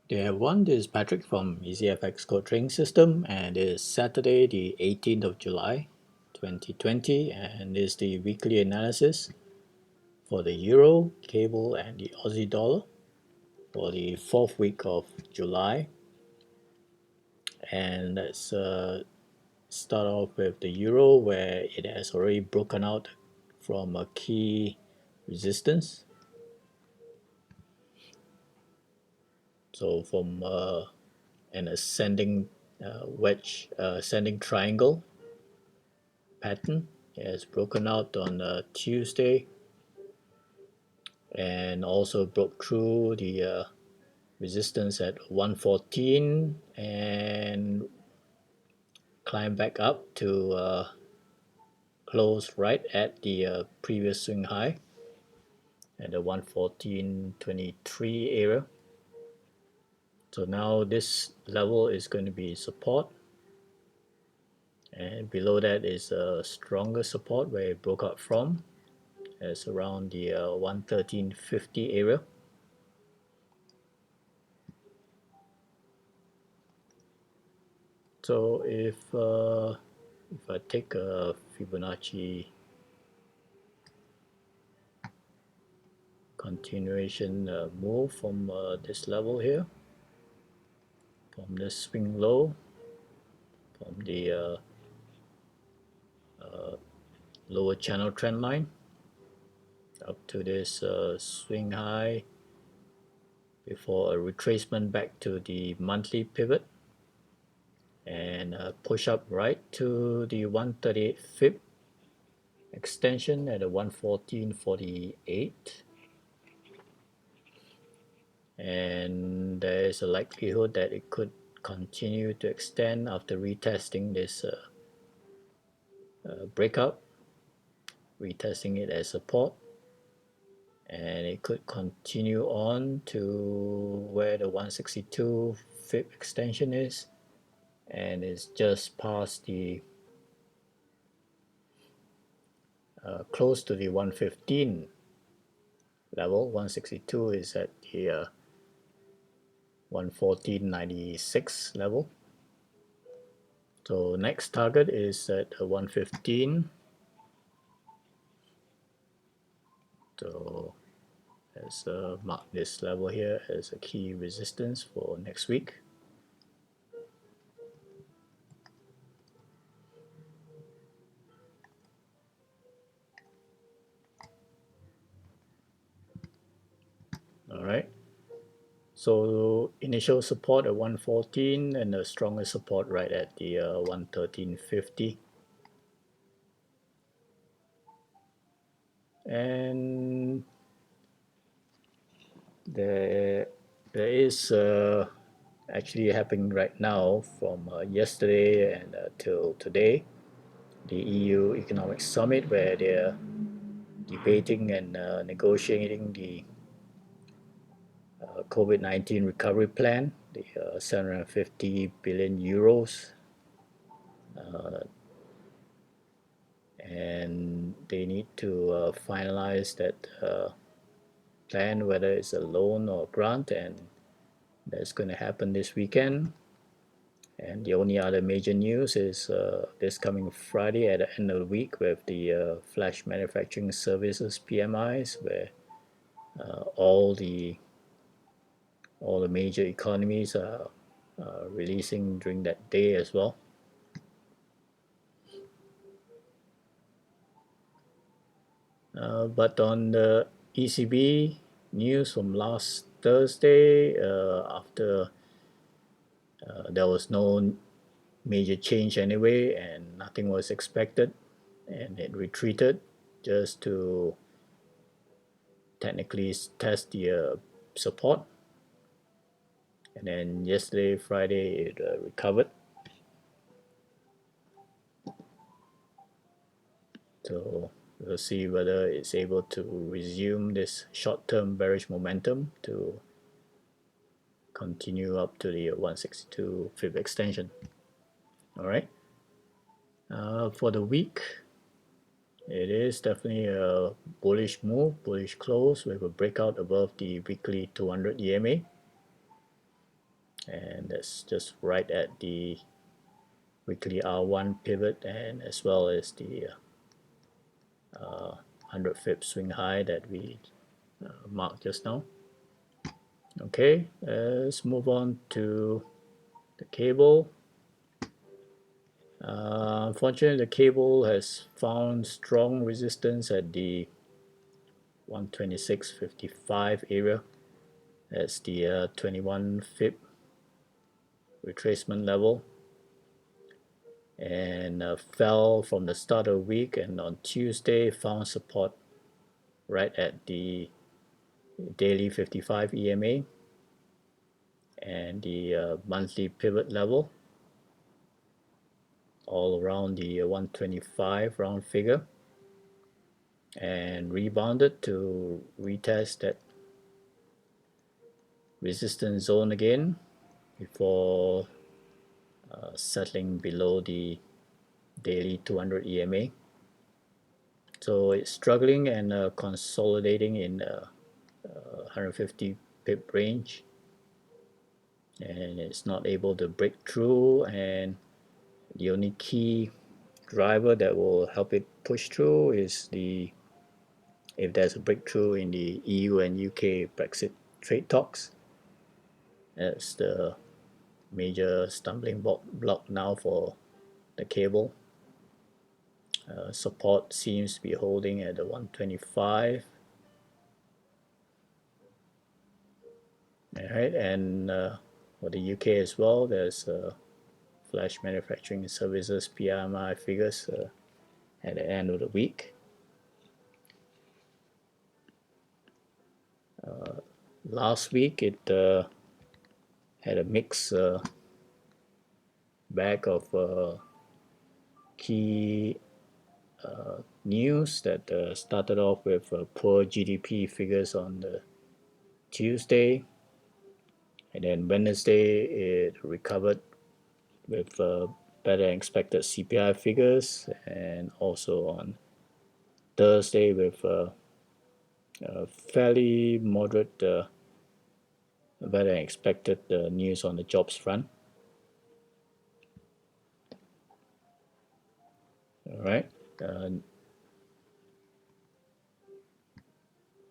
Day one, this is Patrick from EasyFX Code Trading System, and it is Saturday, the 18th of July, 2020, and this is the weekly analysis for the Euro, Cable, and the Aussie dollar for the fourth week of July. And let's start off with the Euro, where it has already broken out from a key resistance. So from an ascending wedge, ascending triangle pattern. It has broken out on Tuesday and also broke through the resistance at 114 and climbed back up to close right at the previous swing high at the 114.23 area. So now this level is going to be support, and below that is a stronger support where it broke out from. It's around the 113.50 area. So if I take a Fibonacci continuation move from this level here, from this swing low, from the lower channel trend line up to this swing high before a retracement back to the monthly pivot and push up right to the 138 fib extension at a 114.48, and there is a likelihood that it could continue to extend after retesting this breakout, retesting it as support, and it could continue on to where the 162 fib extension is, and it's just past the close to the 115 level. 162 is at the 114.96 level. So next target is at 115. So let's mark this level here as a key resistance for next week. All right. So initial support at 114 and the strongest support right at the 113.50. And there is actually happening right now from yesterday and till today, the EU Economic Summit, where they're debating and negotiating the COVID-19 recovery plan, the 750 billion euros, and they need to finalize that plan, whether it's a loan or grant, and that's going to happen this weekend. And the only other major news is this coming Friday at the end of the week with the flash manufacturing services PMIs, where all the major economies are releasing during that day as well. But on the ECB news from last Thursday, after there was no major change anyway and nothing was expected, and it retreated just to technically test the support, and then yesterday, Friday, it recovered. So we'll see whether it's able to resume this short-term bearish momentum to continue up to the 162 fib extension. All right. For the week, it is definitely a bullish move, bullish close with a breakout above the weekly 200 EMA. and that's just right at the weekly R1 pivot, and as well as the 100 pip swing high that we marked just now. Okay, let's move on to the cable. Unfortunately, the cable has found strong resistance at the 126.55 area. That's the 21 pip retracement level, and fell from the start of the week, and on Tuesday found support right at the daily 55 EMA and the monthly pivot level, all around the 125 round figure, and rebounded to retest that resistance zone again before settling below the daily 200 EMA. So it's struggling and consolidating in 150 pip range, and it's not able to break through, and the only key driver that will help it push through is if there's a breakthrough in the EU and UK Brexit trade talks. That's the major stumbling block now for the cable. Support seems to be holding at the 125. Alright, and for the UK as well, there's flash manufacturing services PMI figures at the end of the week. Last week it had a mixed bag of key news that started off with poor GDP figures on the Tuesday, and then Wednesday it recovered with better than expected CPI figures, and also on Thursday with fairly moderate better than expected news on the jobs front. All right,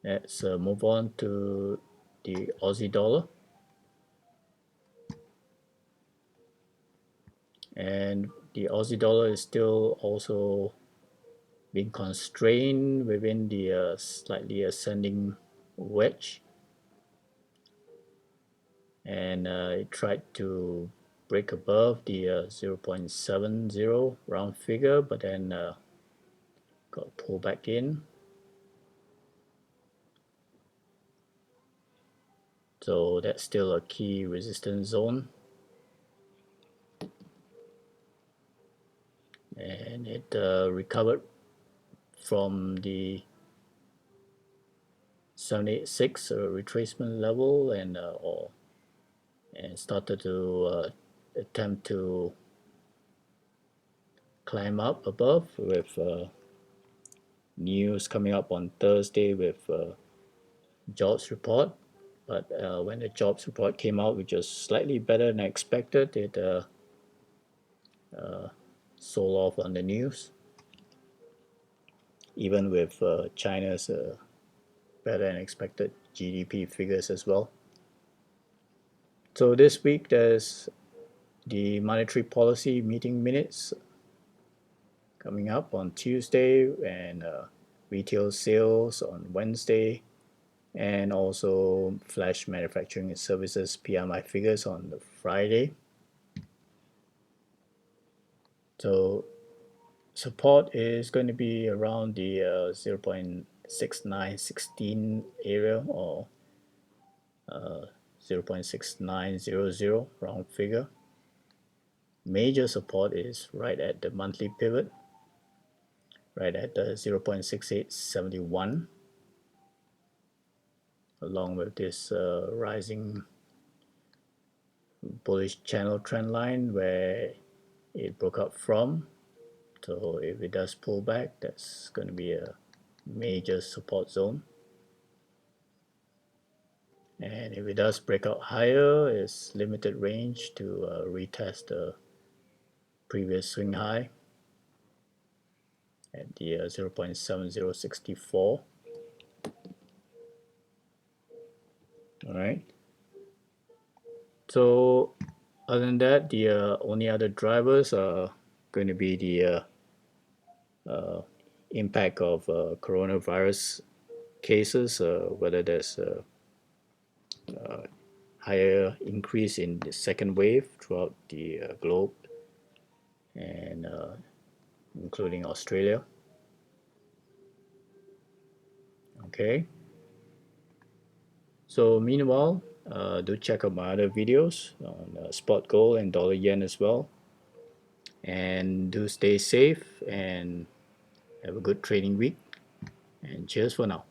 let's move on to the Aussie dollar. And the Aussie dollar is still also being constrained within the slightly ascending wedge, and it tried to break above the 0.70 round figure, but then got pulled back in. So that's still a key resistance zone, and it recovered from the 786 retracement level, and started to attempt to climb up above with news coming up on Thursday with jobs report. But when the jobs report came out, which was slightly better than expected, it sold off on the news, even with China's better than expected GDP figures as well. So this week there's the monetary policy meeting minutes coming up on Tuesday, and retail sales on Wednesday, and also flash manufacturing and services PMI figures on the Friday. So support is going to be around the 0.6916 area, or 0.6900 round figure. Major support is right at the monthly pivot, right at the 0.6871, along with this rising bullish channel trend line where it broke up from. So if it does pull back, that's going to be a major support zone. And if it does break out higher, it's limited range to retest the previous swing high at the 0.7064. All right. So other than that, the only other drivers are going to be the impact of coronavirus cases, whether there's a higher increase in the second wave throughout the globe, and including Australia. Okay. So meanwhile, do check out my other videos on spot gold and dollar yen as well. And do stay safe and have a good trading week. And cheers for now.